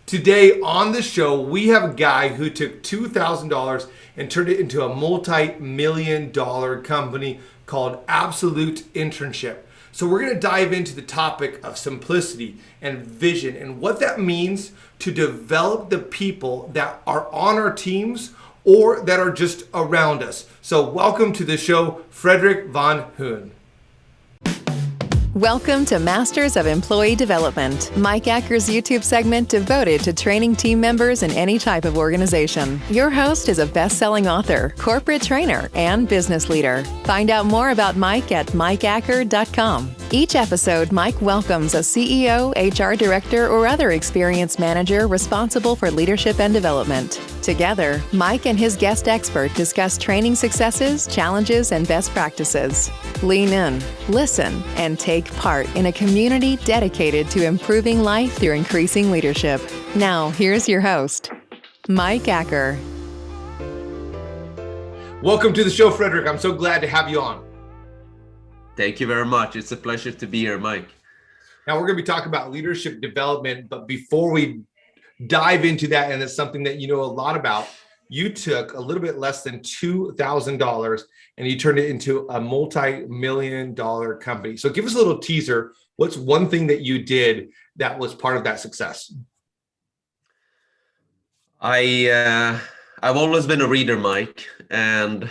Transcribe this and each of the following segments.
Today on the show, we have a guy who took $2,000 and turned it into a multi-million-dollar company called Absolute Internship. So we're going to dive into the topic of simplicity and vision and what that means to develop the people that are on our teams or that are just around us. So welcome to the show, Fredrik Van Huynh. Welcome to Masters of Employee Development, Mike Acker's YouTube segment devoted to training team members in any type of organization. Your host is a best-selling author, corporate trainer, and business leader. Find out more about Mike at mikeacker.com. Each episode, Mike welcomes a CEO, HR director, or other experienced manager responsible for leadership and development. Together, Mike and his guest expert discuss training successes, challenges, and best practices. Lean in, listen, and take part in a community dedicated to improving life through increasing leadership. Now, here's your host, Mike Acker. Welcome to the show, Fredrik. I'm so glad to have you on. Thank you very much. It's a pleasure to be here, Mike. Now, we're going to be talking about leadership development, but before we dive into that, and it's something that you know a lot about, you took a little bit less than $2,000 and you turned it into a multi-million-dollar company. So give us a little teaser. What's one thing that you did that was part of that success? I've always been a reader, Mike, and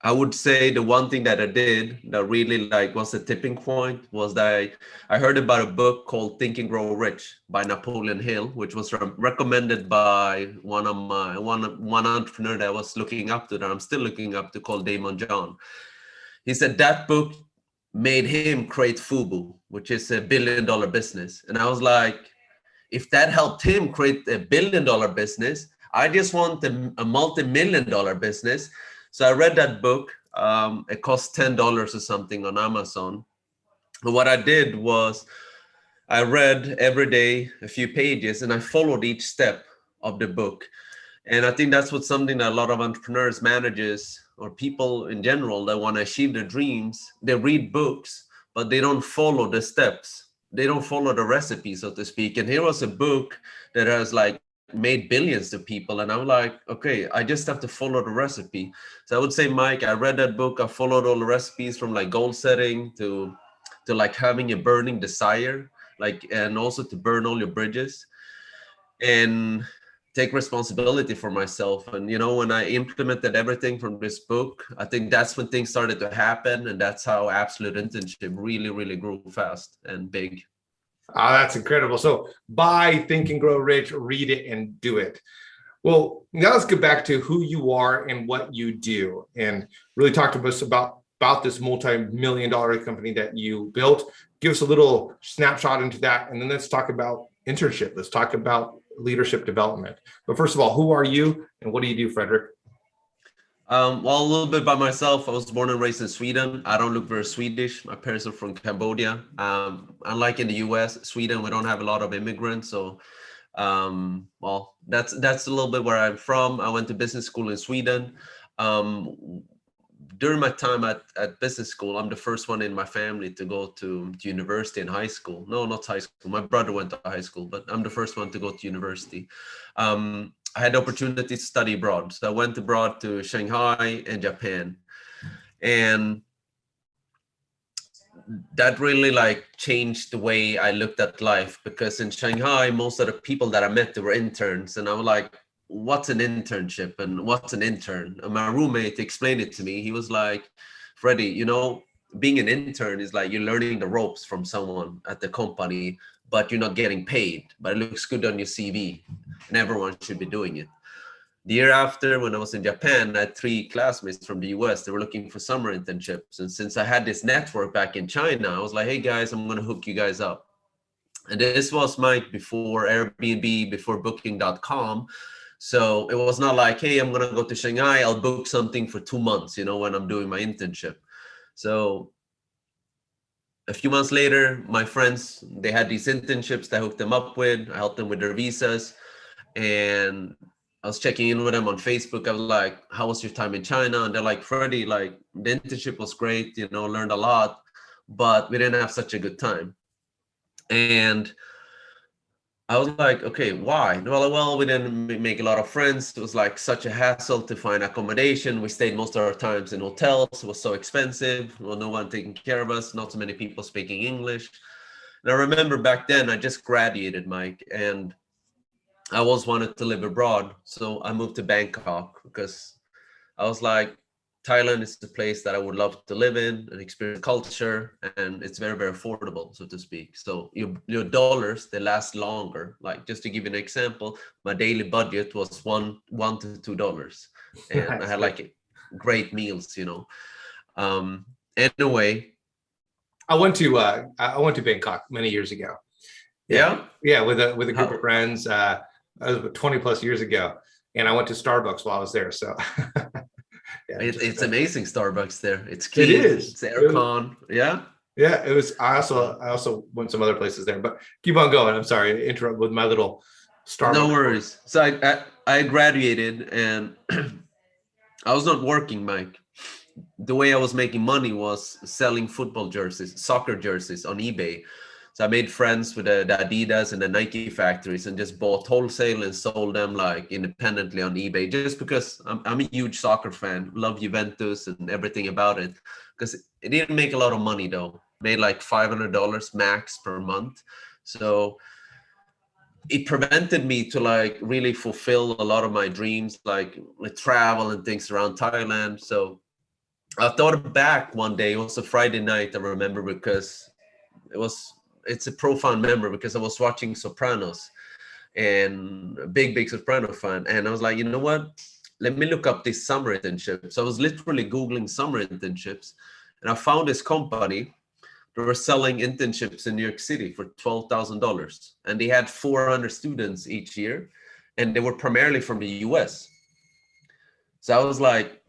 I would say the one thing that I did that really was a tipping point was that I heard about a book called Think and Grow Rich by Napoleon Hill, which was recommended by one entrepreneur that I was looking up to, that I'm still looking up to, called Damon John. He said that book made him create Fubu, which is $1 billion business. And I was like, if that helped him create $1 billion business, I just want a multi-million-dollar business. So I read that book. It cost $10 or something on Amazon. And what I did was I read every day a few pages and I followed each step of the book. And I think that's something that a lot of entrepreneurs, managers, or people in general that want to achieve their dreams, they read books, but they don't follow the steps. They don't follow the recipe, so to speak. And here was a book that has made billions to people, and I'm like, okay, I just have to follow the recipe. So I would say, Mike, I read that book. I followed all the recipes from goal setting to having a burning desire, and also to burn all your bridges and take responsibility for myself. And when I implemented everything from this book, I think that's when things started to happen, and that's how Absolute Internship really grew fast and big. Oh, that's incredible. So buy, think, and grow rich, read it, and do it. Well, now let's get back to who you are and what you do, and really talk to us about this multi-million-dollar company that you built. Give us a little snapshot into that, and then let's talk about internship. Let's talk about leadership development. But first of all, who are you and what do you do, Fredrik? Well, a little bit by myself. I was born and raised in Sweden. I don't look very Swedish. My parents are from Cambodia. Unlike in the US, Sweden, we don't have a lot of immigrants. So, well, that's a little bit where I'm from. I went to business school in Sweden. During my time at business school, I'm the first one in my family to go to university and high school. No, not high school. My brother went to high school, but I'm the first one to go to university. I had the opportunity to study abroad. So I went abroad to Shanghai and Japan. And that really changed the way I looked at life, because in Shanghai, most of the people that I met, they were interns. And I was like, what's an internship and what's an intern? And my roommate explained it to me. He was like, Freddie, being an intern is like you're learning the ropes from someone at the company, but you're not getting paid, but it looks good on your CV and everyone should be doing it. The year after, when I was in Japan, I had 3 classmates from the US. They were looking for summer internships. And since I had this network back in China, I was like, hey guys, I'm going to hook you guys up. And this was Mike before Airbnb, before booking.com. So it was not like, hey, I'm going to go to Shanghai. I'll book something for 2 months, when I'm doing my internship. So a few months later, my friends, they had these internships that I hooked them up with. I helped them with their visas. And I was checking in with them on Facebook. I was like, how was your time in China? And they're like, Freddie, the internship was great, learned a lot, but we didn't have such a good time. And I was like, okay, why? Well, we didn't make a lot of friends. It was like such a hassle to find accommodation. We stayed most of our times in hotels. It was so expensive. Well, no one taking care of us. Not so many people speaking English. And I remember back then, I just graduated, Mike, and I always wanted to live abroad. So I moved to Bangkok because I was like, Thailand is the place that I would love to live in and experience culture, and it's very, very affordable, so to speak. So your dollars, they last longer. Like, just to give you an example, my daily budget was one to $2, and I had like great meals, you know. Anyway, I went to Bangkok many years ago. Yeah, with a group of friends. That was 20 plus years ago, and I went to Starbucks while I was there. So yeah, it's amazing Starbucks there. It's clean. It is. It's aircon. Yeah. Yeah, it was. I also went some other places there, but keep on going. I'm sorry to interrupt with my little Starbucks. No worries. So I graduated and I was not working, Mike. The way I was making money was selling football jerseys, soccer jerseys on eBay. So I made friends with the Adidas and the Nike factories and just bought wholesale and sold them like independently on eBay, just because I'm a huge soccer fan, love Juventus and everything about it. Because it didn't make a lot of money though, made like $500 max per month. So it prevented me to like really fulfill a lot of my dreams, like travel and things around Thailand. So I thought back one day, it was a Friday night, I remember, because it's a profound memory because I was watching Sopranos and a big Soprano fan. And I was like, you know what? Let me look up this summer internship. So I was literally Googling summer internships and I found this company. They were selling internships in New York City for $12,000. And they had 400 students each year. And they were primarily from the US. So I was like,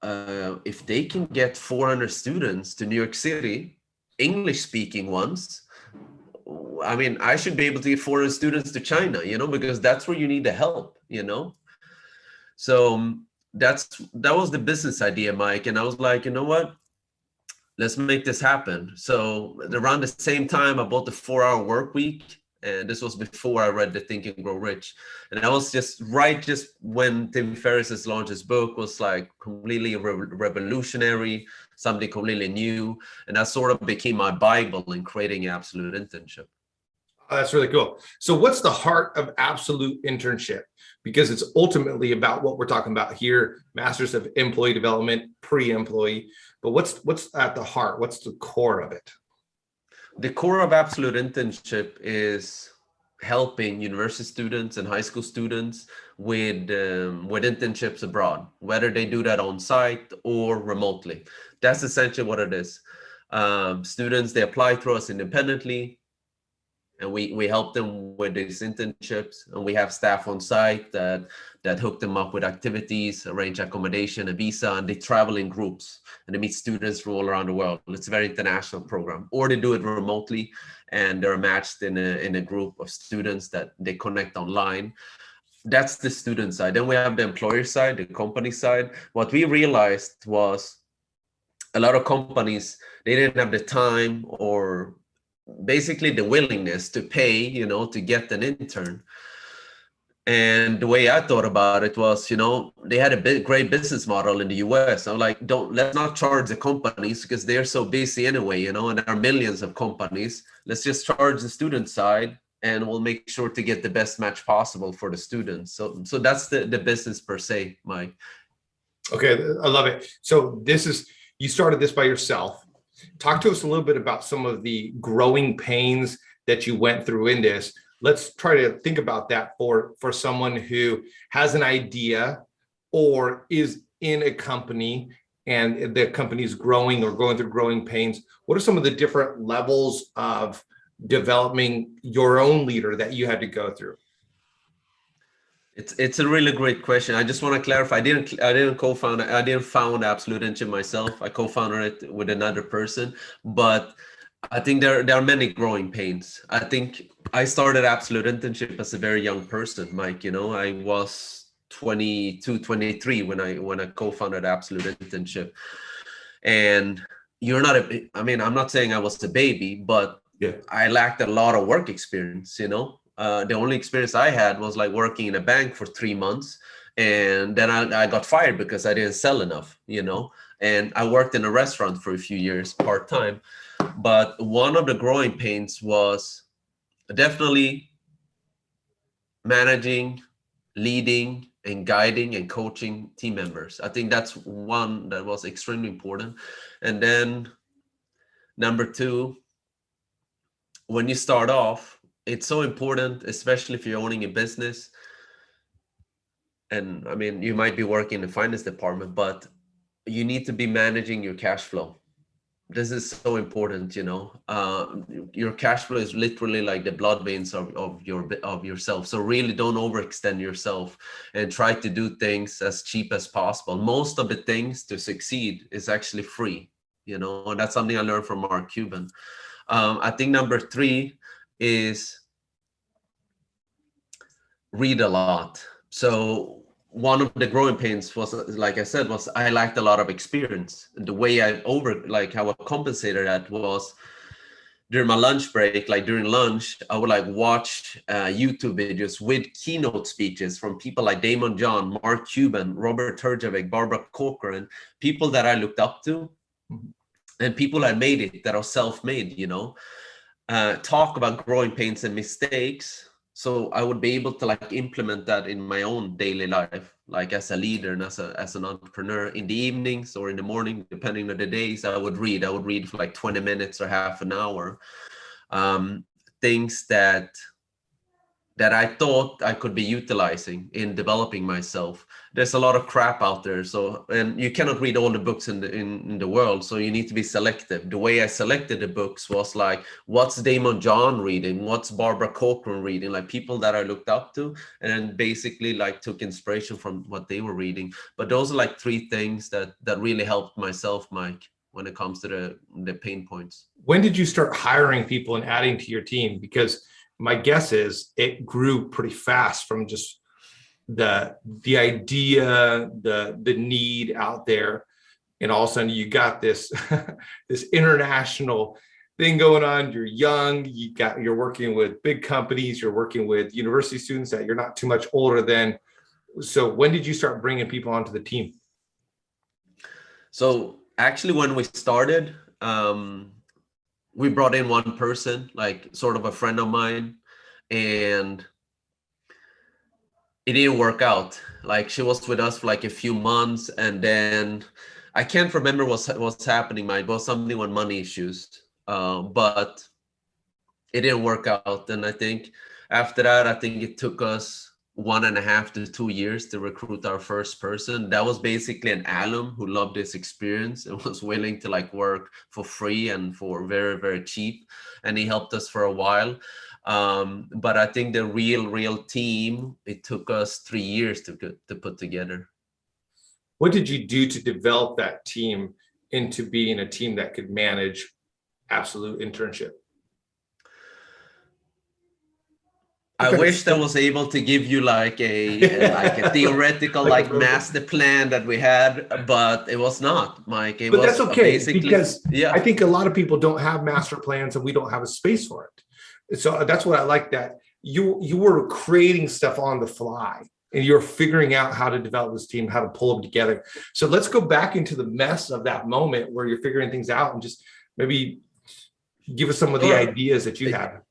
if they can get 400 students to New York City, English speaking ones, I mean, I should be able to get 400 students to China, you know, because that's where you need the help, you know. So that was the business idea, Mike. And I was like, you know what, let's make this happen. So around the same time, I bought the 4-hour work week. And this was before I read the Think and Grow Rich. And I was just when Tim Ferriss's launched his book, was like completely revolutionary, something completely new. And that sort of became my Bible in creating Absolute Internship. Oh, that's really cool. So what's the heart of Absolute Internship? Because it's ultimately about what we're talking about here, Masters of Employee Development, pre-employee. But what's at the heart? What's the core of it? The core of Absolute Internship is helping university students and high school students with internships abroad, whether they do that on site or remotely. That's essentially what it is. Students, they apply through us independently, and we help them with these internships, and we have staff on site that hook them up with activities, arrange accommodation, a visa, and they travel in groups and they meet students from all around the world. It's a very international program. Or they do it remotely and they're matched in a group of students that they connect online. That's the student side. Then we have the employer side, the company side. What we realized was a lot of companies, they didn't have the time or basically the willingness to pay, you know, to get an intern. And the way I thought about it was, you know, they had a great business model in the US. I'm like, let's not charge the companies because they're so busy anyway, you know, and there are millions of companies. Let's just charge the student side and we'll make sure to get the best match possible for the students. So that's the business per se, Mike. Okay, I love it. So you started this by yourself. Talk to us a little bit about some of the growing pains that you went through in this. Let's try to think about that for someone who has an idea or is in a company and the company is growing or going through growing pains. What are some of the different levels of developing your own leader that you had to go through? It's a really great question. I just want to clarify. I didn't found Absolute Internship myself. I co-founded it with another person, but I think there are many growing pains. I think I started Absolute Internship as a very young person, Mike. You know, I was 22, 23 when I co-founded Absolute Internship. And I'm not saying I was a baby, but I lacked a lot of work experience, you know. The only experience I had was like working in a bank for 3 months. And then I got fired because I didn't sell enough, you know. And I worked in a restaurant for a few years part-time. But one of the growing pains was definitely managing, leading, and guiding and coaching team members. I think that's one that was extremely important. And then number two, when you start off, it's so important, especially if you're owning a business. And I mean, you might be working in the finance department, but you need to be managing your cash flow. This is so important, you know. Your cash flow is literally like the blood veins of yourself. So really don't overextend yourself and try to do things as cheap as possible. Most of the things to succeed is actually free, you know, and that's something I learned from Mark Cuban. I think number three is read a lot. So one of the growing pains was, like I said, was I lacked a lot of experience. And the way how I compensated that was during my lunch break, like during lunch, I would like watch YouTube videos with keynote speeches from people like Damon John, Mark Cuban, Robert Turjavik, Barbara Corcoran, people that I looked up to, and people that made it, that are self-made, you know, talk about growing pains and mistakes. So I would be able to like implement that in my own daily life, like as a leader and as an entrepreneur. In the evenings or in the morning, depending on the days, I would read for like 20 minutes or half an hour. Things that I thought I could be utilizing in developing myself. There's a lot of crap out there. So, and you cannot read all the books in the world. So you need to be selective. The way I selected the books was like, what's Damon John reading? What's Barbara Corcoran reading? Like people that I looked up to, and then basically like took inspiration from what they were reading. But those are like three things that really helped myself, Mike, when it comes to the pain points. When did you start hiring people and adding to your team? Because my guess is it grew pretty fast from just the idea, the need out there, and all of a sudden you got this this international thing going on. You're young, you're working with big companies, you're working with university students that you're not too much older than. So when did you start bringing people onto the team? So actually, when we started, we brought in one person, like sort of a friend of mine, and it didn't work out. Like she was with us for like a few months, and then I can't remember what's happening. It was something with money issues, but it didn't work out. And I think after that, I think it took us 1.5 to 2 years to recruit our first person. That was basically an alum who loved this experience and was willing to like work for free and for very, very cheap. And he helped us for a while. But I think the real team, it took us 3 years to put together. What did you do to develop that team into being a team that could manage Absolute Internship? I wish I was able to give you like a theoretical like master plan that we had, but it was not, Mike. But that's okay, because I think a lot of people don't have master plans and we don't have a space for it. So that's what I like, that you were creating stuff on the fly and you're figuring out how to develop this team, how to pull them together. So let's go back into the mess of that moment where you're figuring things out and just maybe give us some of the ideas that you have.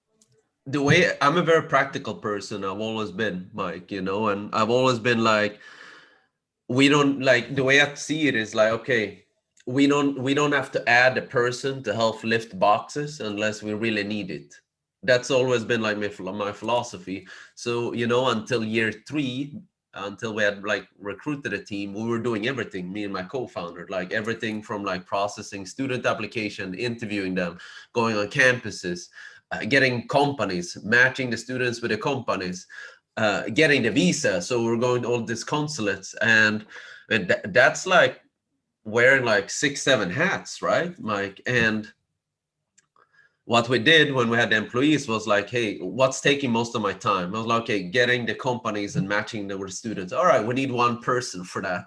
The way I'm a very practical person, I've always been, Mike, you know, and I've always been like, we don't like, the way I see it is like, okay, we don't have to add a person to help lift boxes unless we really need it. That's always been like my philosophy. So, you know, until year 3, until we had like recruited a team, we were doing everything, me and my co-founder, like everything from like processing student application, interviewing them, going on campuses, getting companies, matching the students with the companies, getting the visa. So we're going to all these consulates, and that's like wearing like 6-7 hats, right, Mike? And what we did when we had the employees was like, hey, what's taking most of my time? I was like, okay, getting the companies and matching them with students. All right, we need one person for that,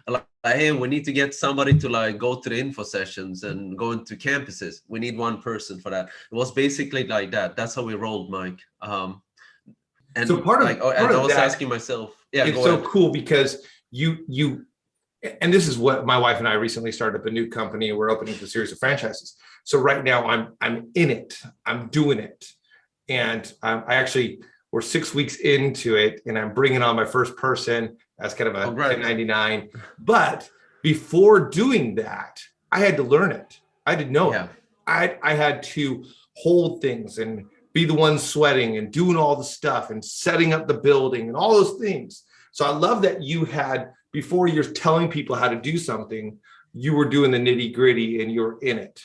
Like, hey, we need to get somebody to like go to the info sessions and go into campuses. We need one person for that. It was basically like that. That's how we rolled, Mike. And So part like, of and I was that, asking myself, yeah, it's go so ahead. cool because you and this is what my wife and I recently started up a new company, and we're opening a series of franchises. So right now I'm in it, I'm doing it, and I actually, we're 6 weeks into it, and I'm bringing on my first person as kind of a Congrats. 1099. But before doing that, I had to learn it. I didn't know it. I had to hold things and be the one sweating and doing all the stuff and setting up the building and all those things. So I love that you had, before you're telling people how to do something, you were doing the nitty gritty and you're in it.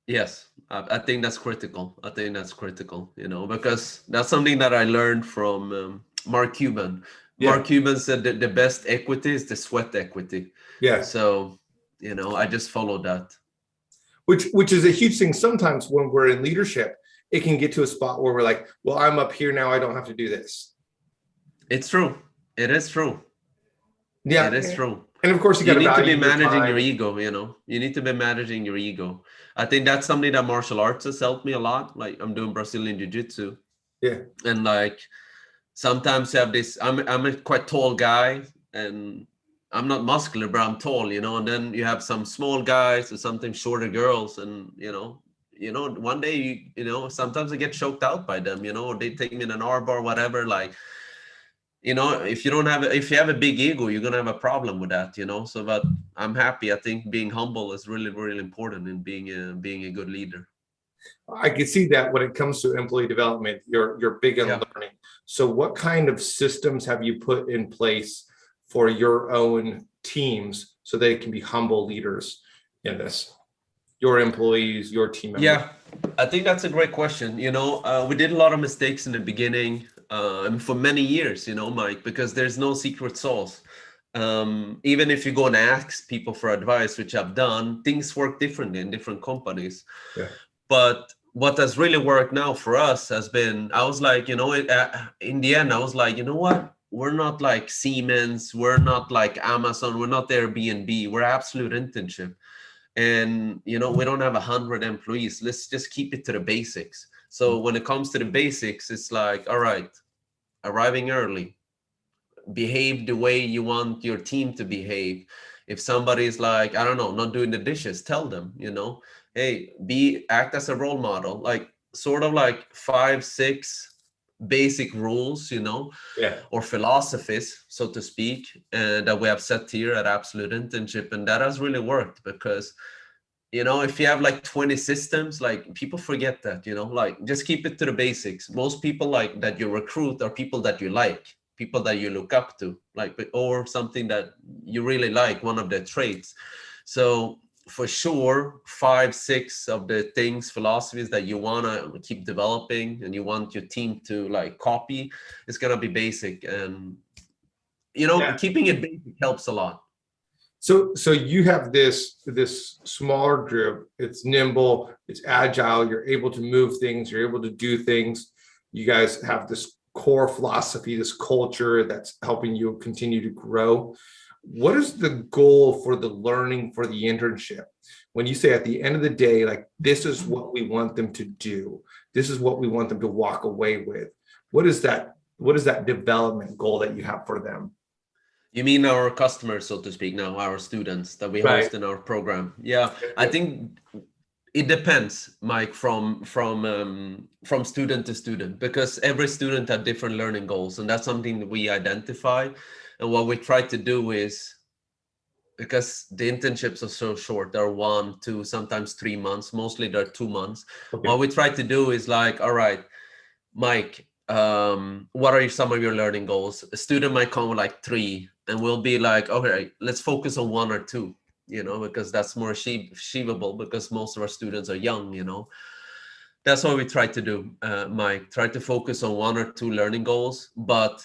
Yes, I think that's critical. I think that's critical, because that's something that I learned from Mark Cuban. Yeah. Mark Cuban said that the best equity is the sweat equity. Yeah. So, I just followed that. Which is a huge thing. Sometimes when we're in leadership, it can get to a spot where we're like, well, I'm up here now, I don't have to do this. It's true. It is true. Yeah, it is true. And of course, you need to be your managing your ego. You need to be managing your ego. I think that's something that martial arts has helped me a lot. Like, I'm doing Brazilian jiu-jitsu. Yeah. And like, sometimes you have this, I'm a quite tall guy, and I'm not muscular, but I'm tall, and then you have some small guys or something shorter girls, and one day sometimes I get choked out by them, or they take me in an arm bar, whatever. Like, if you have a big ego, you're gonna have a problem with that, so. But I'm happy. I think being humble is really, really important in being a good leader. I can see that when it comes to employee development, you're big on learning. So what kind of systems have you put in place for your own teams so they can be humble leaders in this? Your employees, your team members? Yeah, I think that's a great question. We did a lot of mistakes in the beginning, and for many years, Mike, because there's no secret sauce. Even if you go and ask people for advice, which I've done, things work differently in different companies. Yeah. But what has really worked now for us has been, I was like, in the end, I was like, you know what? We're not like Siemens. We're not like Amazon. We're not Airbnb. We're Absolute Internship. And, we don't have 100 employees. Let's just keep it to the basics. So when it comes to the basics, it's like, all right, arriving early, behave the way you want your team to behave. If somebody's like, I don't know, not doing the dishes, tell them, hey, act as a role model, like sort of like 5-6 basic rules, or philosophies, so to speak, that we have set here at Absolute Internship. And that has really worked because, if you have like 20 systems, like people forget that, like just keep it to the basics. Most people like that you recruit are people that you like, people that you look up to, like, or something that you really like, one of their traits. So for sure, 5-6 of the things, philosophies that you want to keep developing and you want your team to like copy, it's going to be basic. And, keeping it basic helps a lot. So you have this smaller group, it's nimble, it's agile, you're able to move things, you're able to do things. You guys have this core philosophy, this culture that's helping you continue to grow. What is the goal for the learning for the internship? When you say at the end of the day, like, this is what we want them to do, this is what we want them to walk away with. What is that development goal that you have for them? You mean our customers, so to speak, now, our students that we host in our program? Yeah, I think it depends, Mike, from student to student, because every student have different learning goals, and that's something that we identify. And what we try to do is, because the internships are so short, they're 1, 2, sometimes 3 months, mostly they're 2 months. Okay. What we try to do is like, all right, Mike, what are some of your learning goals? A student might come with like 3, and we'll be like, okay, let's focus on 1 or 2, because that's more achievable, because most of our students are young, That's what we try to do, Mike, try to focus on 1 or 2 learning goals. But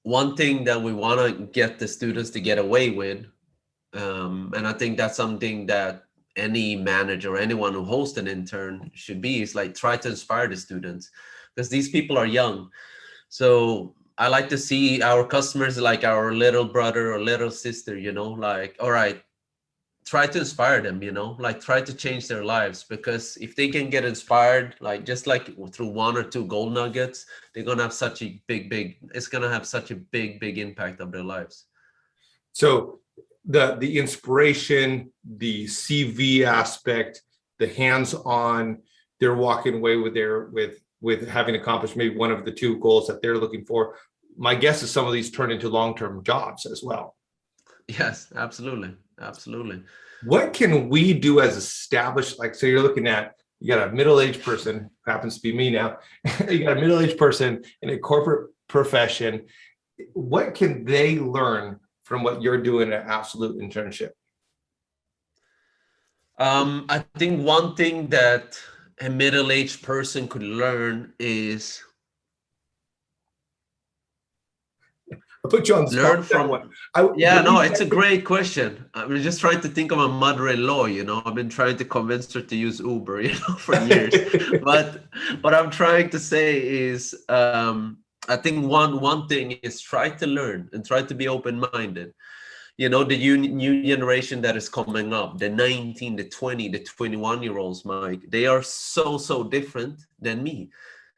one thing that we want to get the students to get away with, and I think that's something that any manager or anyone who hosts an intern should be, is like try to inspire the students, because these people are young. So I like to see our customers like our little brother or little sister, like, all right, try to inspire them, like try to change their lives, because if they can get inspired, like just like through one or two gold nuggets, they're going to have such a it's going to have such a big impact of their lives. So the inspiration, the CV aspect, the hands-on, they're walking away with having accomplished maybe one of the two goals that they're looking for. My guess is some of these turn into long-term jobs as well. Yes, absolutely. What can we do as established, like, so you're looking at, you got a middle-aged person, happens to be me now, you got a middle-aged person in a corporate profession. What can they learn from what you're doing at Absolute Internship? I think one thing that a middle-aged person could learn is I put you on the spot. Learn from. It's a great question. I'm just trying to think of my mother-in-law. I've been trying to convince her to use Uber, for years. But what I'm trying to say is, I think one thing is try to learn and try to be open-minded. The new generation that is coming up, the 19, the 20, the 21-year-olds, Mike, they are so different than me.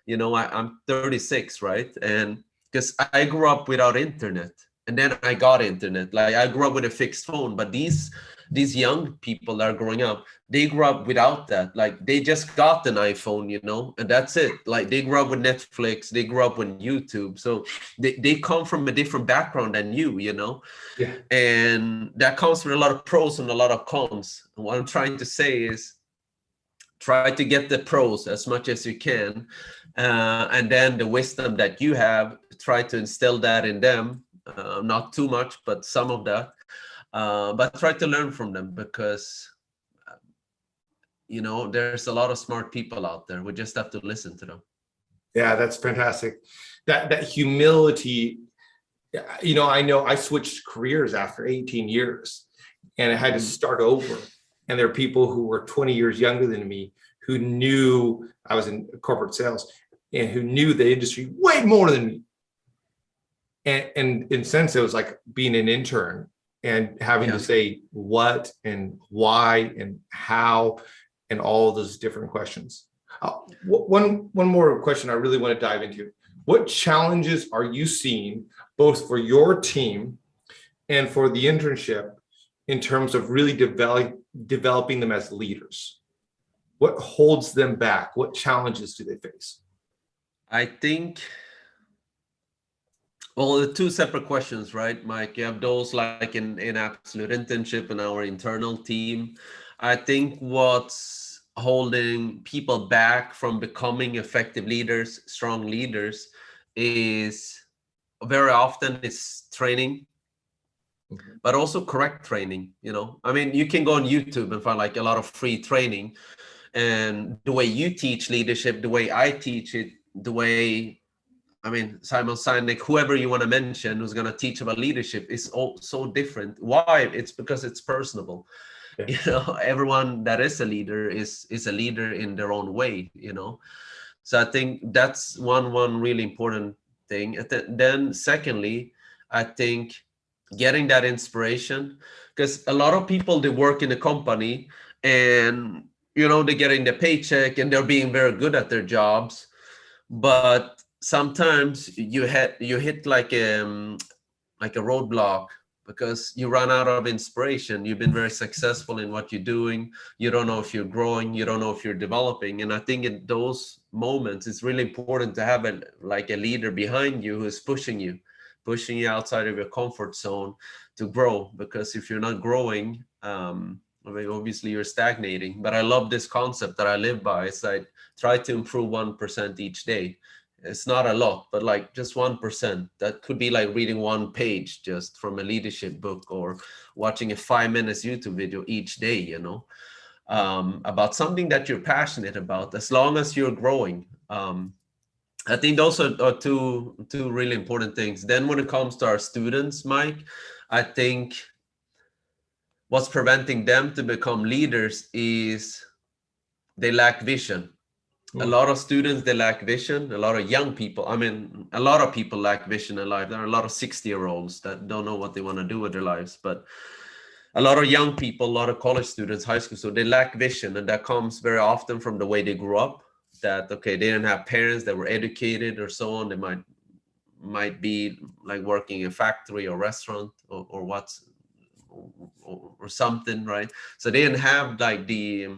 I'm 36, right? And because I grew up without internet, and then I got internet. Like I grew up with a fixed phone, but these young people that are growing up, they grew up without that. Like they just got an iPhone, and that's it. Like they grew up with Netflix, they grew up with YouTube. So they come from a different background than you, Yeah. And that comes with a lot of pros and a lot of cons. And what I'm trying to say is try to get the pros as much as you can. And then the wisdom that you have, try to instill that in them, not too much, but some of that, but try to learn from them, because there's a lot of smart people out there. We just have to listen to them. Yeah, that's fantastic. That humility, I know I switched careers after 18 years and I had to start over. And there are people who were 20 years younger than me who knew, I was in corporate sales, and who knew the industry way more than me. And in a sense, it was like being an intern and having to say what and why and how and all those different questions. One more question I really want to dive into. What challenges are you seeing both for your team and for the internship in terms of really developing them as leaders? What holds them back? What challenges do they face? I think, well, the two separate questions, right, Mike? You have those like in Absolute Internship and our internal team. I think what's holding people back from becoming effective leaders, strong leaders, is very often it's training, but also correct training. I mean, you can go on YouTube and find like a lot of free training, and the way you teach leadership, the way I teach it, the way, Simon Sinek, whoever you want to mention who's going to teach about leadership is all so different. Why? It's because it's personable. Yeah. Everyone that is a leader is a leader in their own way, So I think that's one really important thing. And then secondly, I think getting that inspiration, because a lot of people, they work in a company and, they're getting the paycheck and they're being very good at their jobs. But sometimes you hit like a roadblock because you run out of inspiration. You've been very successful in what you're doing. You don't know if you're growing. You don't know if you're developing. And I think in those moments, it's really important to have a leader behind you who is pushing you outside of your comfort zone to grow. Because if you're not growing, obviously you're stagnating. But I love this concept that I live by. It's like try to improve 1% each day. It's not a lot, but like just 1%. That could be like reading one page just from a leadership book, or watching a 5 minutes YouTube video each day, about something that you're passionate about, as long as you're growing. I think those are two really important things. Then when it comes to our students, Mike, I think what's preventing them to become leaders is they lack vision. A lot of students, they lack vision. A lot of young people, I mean, a lot of people lack vision in life. There are a lot of 60-year-olds that don't know what they want to do with their lives. But a lot of young people, a lot of college students, high school, so they lack vision. And that comes very often from the way they grew up, that, okay, they didn't have parents that were educated or so on. They might be like working in a factory or restaurant or something, right? So they didn't have like the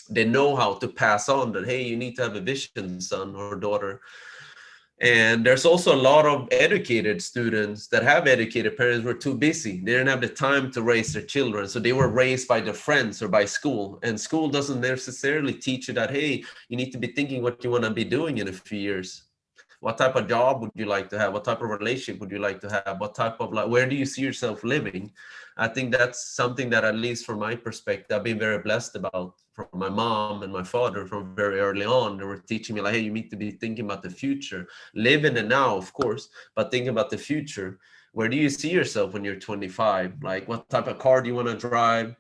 know-how to pass on that, hey, you need to have a vision, son or daughter. And there's also a lot of educated students that have educated parents who were too busy. They didn't have the time to raise their children. So they were raised by their friends or by school. And school doesn't necessarily teach you that, hey, you need to be thinking what you want to be doing in a few years. What type of job would you like to have? What type of relationship would you like to have? What type of, like, where do you see yourself living? I think that's something that, at least from my perspective, I've been very blessed about from my mom and my father from very early on. They were teaching me like, hey, you need to be thinking about the future, live in the now, of course, but think about the future. Where do you see yourself when you're 25? Like, what type of car do you want to drive?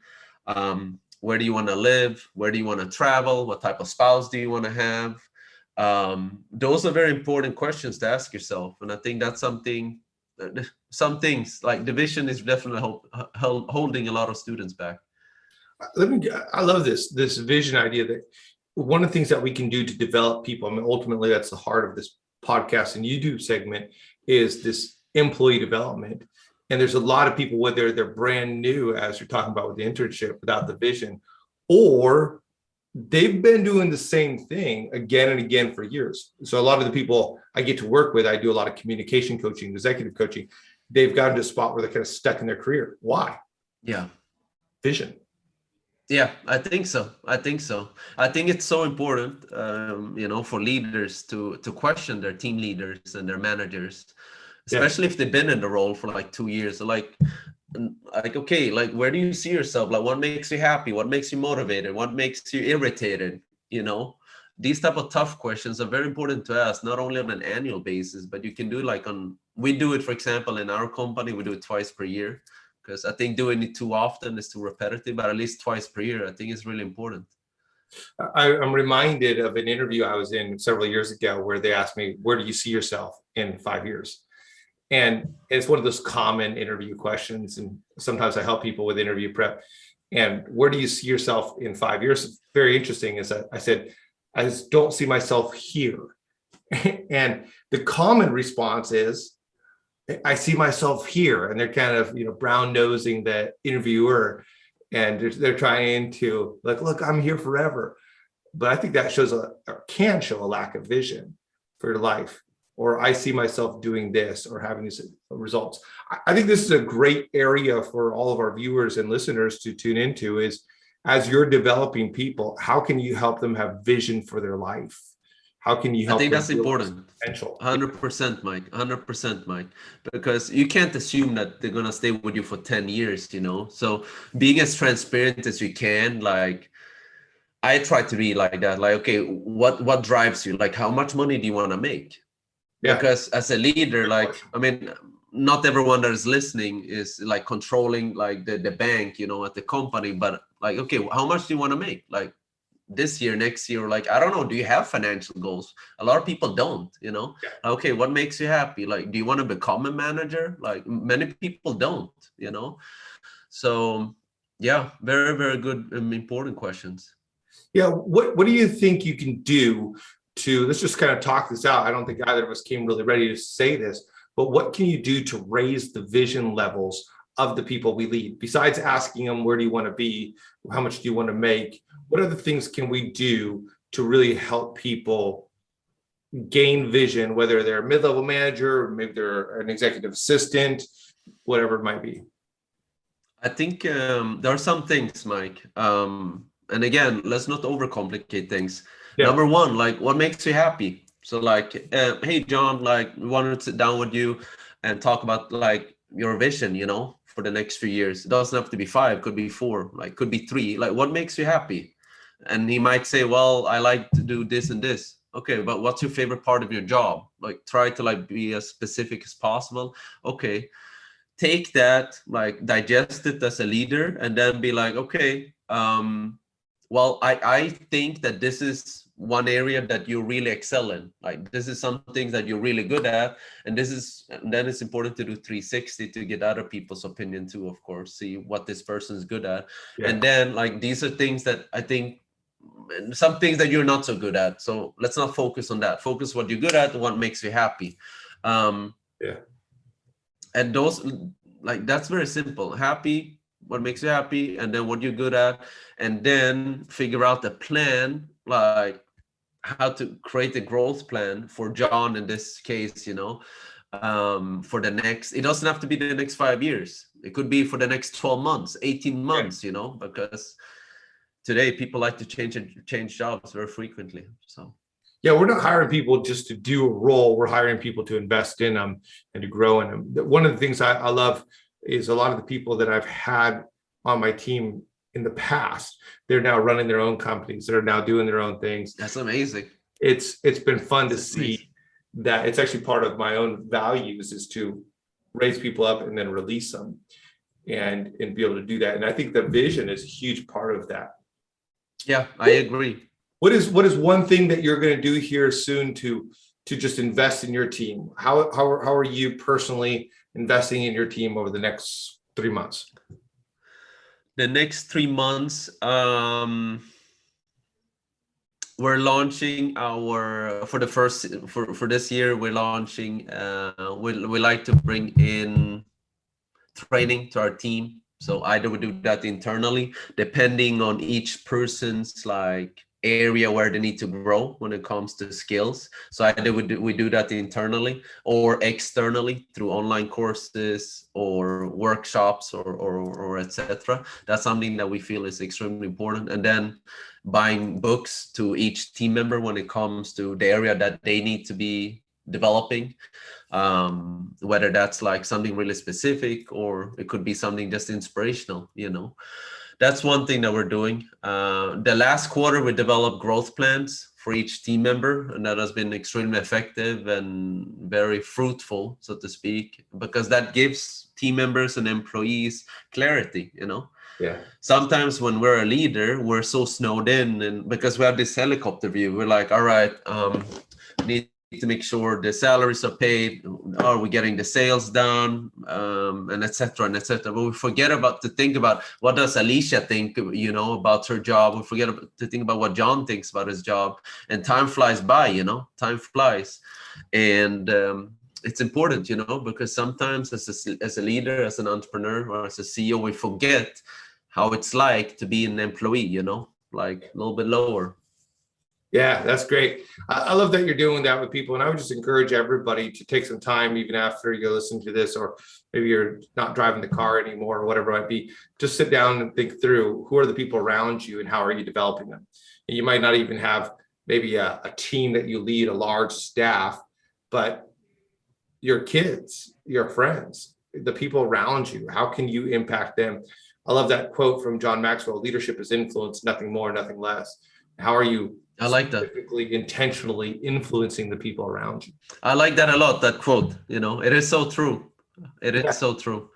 Where do you want to live? Where do you want to travel? What type of spouse do you want to have? Those are very important questions to ask yourself. And I think that's something, some things like division is definitely holding a lot of students back. I love this vision idea, that one of the things that we can do to develop people, I mean, ultimately that's the heart of this podcast and YouTube segment, is this employee development. And there's a lot of people, whether they're brand new, as you're talking about with the internship, without the vision, or they've been doing the same thing again and again for years. So a lot of the people I get to work with, I do a lot of communication coaching, executive coaching. They've gotten to a spot where they're kind of stuck in their career. Why? Yeah. Vision. Yeah, I think so. I think it's so important, for leaders to question their team leaders and their managers, especially if they've been in the role for like 2 years. Like, okay, like, where do you see yourself? Like, what makes you happy? What makes you motivated? What makes you irritated? These type of tough questions are very important to ask, not only on an annual basis, but you can do like we do it, for example, in our company, we do it twice per year, because I think doing it too often is too repetitive, but at least twice per year, I think is really important. I'm reminded of an interview I was in several years ago where they asked me, where do you see yourself in 5 years? And it's one of those common interview questions. And sometimes I help people with interview prep. And where do you see yourself in 5 years? Very interesting is that I said, I just don't see myself here. And the common response is, I see myself here. And they're kind of, brown nosing the interviewer. And they're trying to like, look, I'm here forever. But I think that can show a lack of vision for your life. Or I see myself doing this or having these results. I think this is a great area for all of our viewers and listeners to tune into, is as you're developing people, how can you help them have vision for their life? How can you help? I think that's important. 100%, Mike. 100%, Mike. Because you can't assume that they're gonna stay with you for 10 years, So being as transparent as you can, like, I try to be like that. Like, okay, what drives you? Like, how much money do you want to make? Yeah. Because as a leader, like, I mean, not everyone that is listening is like controlling like the bank, at the company, but like, okay, how much do you want to make? Like this year, next year, like, I don't know. Do you have financial goals? A lot of people don't, Yeah. Okay, what makes you happy? Like, do you want to become a manager? Like, many people don't, So yeah, very, very good and important questions. Yeah. What do you think you can do let's just kind of talk this out. I don't think either of us came really ready to say this, but what can you do to raise the vision levels of the people we lead? Besides asking them, where do you want to be? How much do you want to make? What other things can we do to really help people gain vision, whether they're a mid-level manager, or maybe they're an executive assistant, whatever it might be? I think there are some things, Mike. And again, let's not overcomplicate things. Yeah. Number one, like, what makes you happy? So like, hey, John, like, we wanted to sit down with you and talk about like your vision, for the next few years. It doesn't have to be 5, could be 4, like could be 3. Like, what makes you happy? And he might say, well, I like to do this and this. Okay, but what's your favorite part of your job? Like, try to like be as specific as possible. Okay. take that, like digest it as a leader, and then be like, okay, well, I think that this is one area that you really excel in. Like this is some things that you're really good at, and then it's important to do 360 to get other people's opinion too, of course, see what this person is good at. Yeah. And then like these are things that I think, some things that you're not so good at. So let's not focus on that. Focus what you're good at, what makes you happy. Yeah. And those, like, that's very simple. Happy, what makes you happy, and then what you're good at, and then figure out the plan, like how to create a growth plan for John in this case, you know, for the next, it doesn't have to be the next 5 years. It could be for the next 12 months, 18 months, you know, because today people like to change jobs very frequently. So yeah, we're not hiring people just to do a role. We're hiring people to invest in them and to grow in them. One of the things I love is a lot of the people that I've had on my team in the past, they're now running their own companies. They're now doing their own things. That's amazing. It's been fun to see that. It's actually part of my own values is to raise people up and then release them and be able to do that. And I think the vision is a huge part of that. Yeah, I agree. What is one thing that you're going to do here soon to just invest in your team? How are you personally investing in your team over the next 3 months? The next 3 months, we're launching our, for this year, we're launching, we like to bring in training to our team. So either we do that internally, depending on each person's like area where they need to grow when it comes to skills. So either we do that internally or externally through online courses or workshops or etc. That's something that we feel is extremely important. And then buying books to each team member when it comes to the area that they need to be developing, whether that's like something really specific or it could be something just inspirational, you know. That's one thing that we're doing. The last quarter, we developed growth plans for each team member, and that has been extremely effective and very fruitful, so to speak, because that gives team members and employees clarity, you know. Yeah. Sometimes when we're a leader, we're so snowed in, and because we have this helicopter view, we're like, all right, we need to make sure the salaries are paid, are we getting the sales done, and etc. and etc. But we forget to think about what does Alicia think, you know, about her job. We forget to think about what John thinks about his job, and time flies by, you know, time flies. And it's important, you know, because sometimes as a leader, as an entrepreneur, or as a CEO, we forget how it's like to be an employee, you know, like a little bit lower. Yeah, that's great. I love that you're doing that with people. And I would just encourage everybody to take some time, even after you listen to this, or maybe you're not driving the car anymore or whatever it might be, just sit down and think through who are the people around you and how are you developing them. And you might not even have maybe a team that you lead, a large staff, but your kids, your friends, the people around you, how can you impact them? I love that quote from John Maxwell: leadership is influence, nothing more, nothing less. How are you I like that. Intentionally influencing the people around you? I like that a lot, that quote, you know, it is so true. It is so true.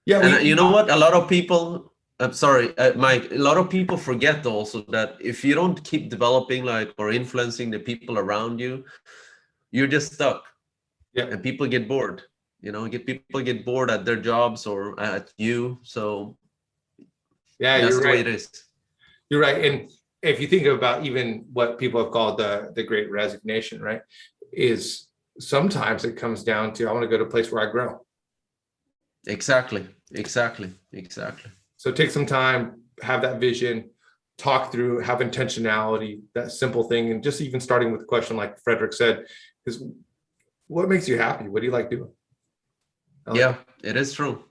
Yeah. And you know what? A lot of people, I'm sorry, Mike, a lot of people forget also that if you don't keep developing like or influencing the people around you, you're just stuck. Yeah. And people get bored, you know, people get bored at their jobs or at you. So yeah, that's the way it is. You're right. And if you think about even what people have called the great resignation, right, is sometimes it comes down to, I want to go to a place where I grow. Exactly. So take some time, have that vision, talk through, have intentionality, that simple thing. And just even starting with the question, like Fredrik said, is what makes you happy? What do you like doing? It is true.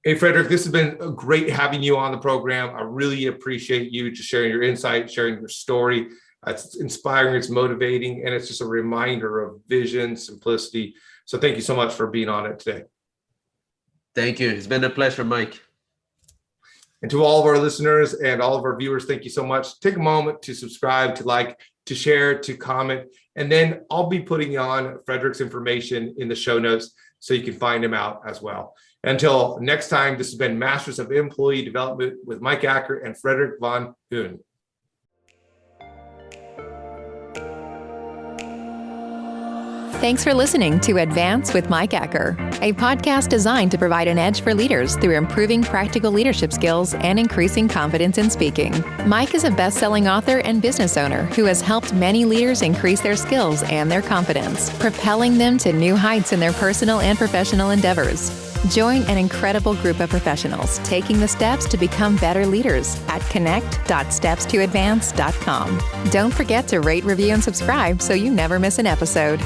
Hey, Fredrik, this has been great having you on the program. I really appreciate you just sharing your insight, sharing your story. It's inspiring, it's motivating, and it's just a reminder of vision, simplicity. So thank you so much for being on it today. Thank you. It's been a pleasure, Mike. And to all of our listeners and all of our viewers, thank you so much. Take a moment to subscribe, to like, to share, to comment, And then I'll be putting on Fredrik's information in the show notes so you can find him out as well. Until next time, this has been Masters of Employee Development with Mike Acker and Fredrik Van Huynh. Thanks for listening to Advance with Mike Acker, a podcast designed to provide an edge for leaders through improving practical leadership skills and increasing confidence in speaking. Mike is a best-selling author and business owner who has helped many leaders increase their skills and their confidence, propelling them to new heights in their personal and professional endeavors. Join an incredible group of professionals taking the steps to become better leaders at connect.stepstoadvance.com. Don't forget to rate, review, and subscribe so you never miss an episode.